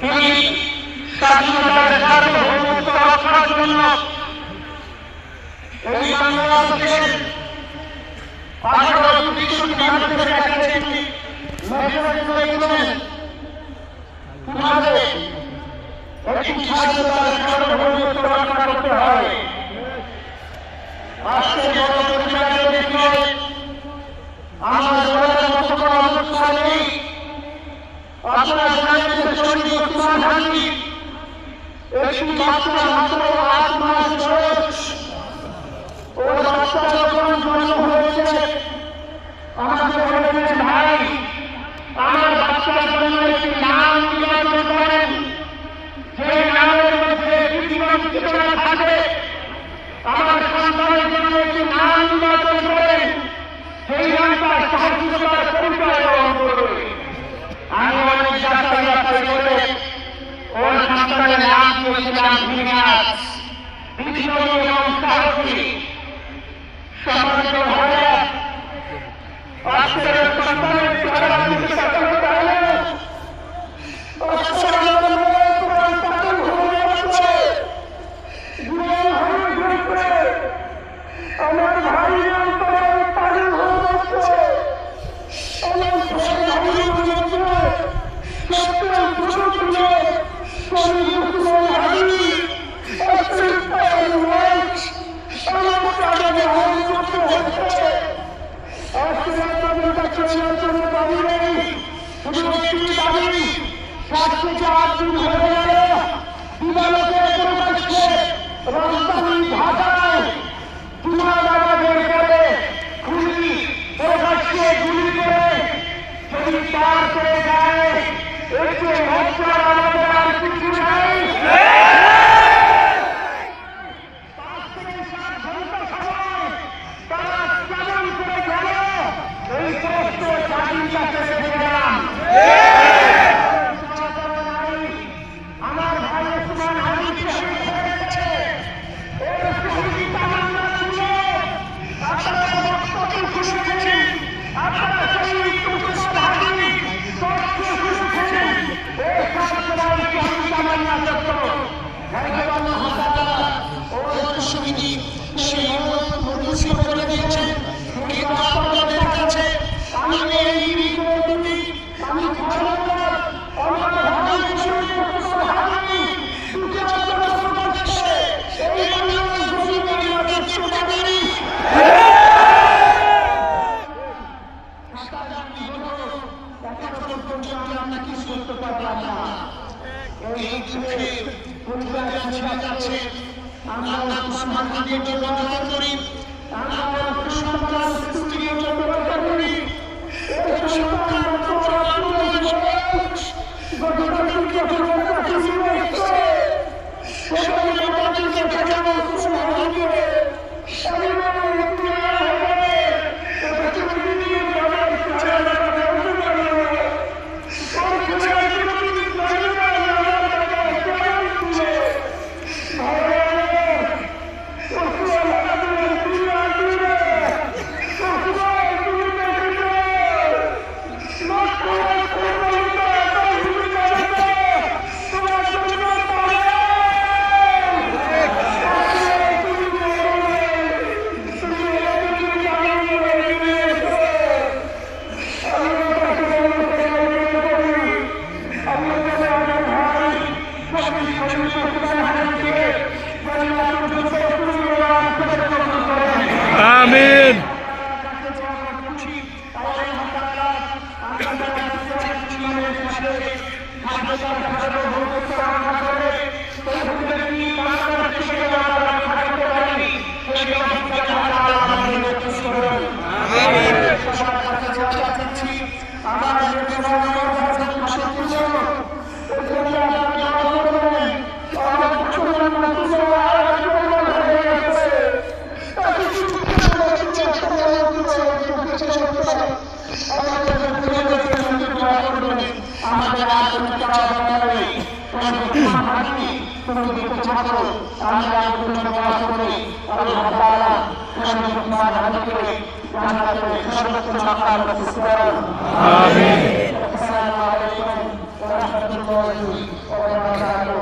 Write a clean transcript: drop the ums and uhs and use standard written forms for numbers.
তিনি স্বাধীনতার সার্বভৌমত্ব রক্ষার জন্য এই বাংলাদেশের 18 কোটি মানুষের কাছে একটি মেসেজ দিয়েছিলেন কিভাবে একটি স্বাধীনতার সার্বভৌমত্ব রক্ষা করতে হয়। আজকে বড় পরিবারের বিষয়ে আমার দলের মতো কোনো অবস্থা নেই। আপনারা জানেন যে শহীদ ওসমান হাদি একটি বাচ্চা মাত্র 8 মাস বয়স। ওই বাচ্চা যখন জন্ম হয়েছে আমাকে বলেছিলেন, ভাই আমার বাচ্চার জন্য একটি নাম নির্বাচন করেন, যে নামের মধ্যে পৃথিবীর চেতনা থাকে। আমার সন্তানের জন্য একটি নাম নির্বাচন করেন, সেই নামটা সাহসিকতার পরিচয় গ্রহণ করবে। আমি অনেক যাত্রা করে ওর সন্তানের নাম দিয়েছিলাম ভিনাস, বিপ্লবী এবং সাহসী। সম্মানিত ভাইরা, আজকের সন্তানের চেহারা দিতে সফলতা হলো আমার ভাই পাগল হয়ে যাচ্ছে। Amin. الله وبركاته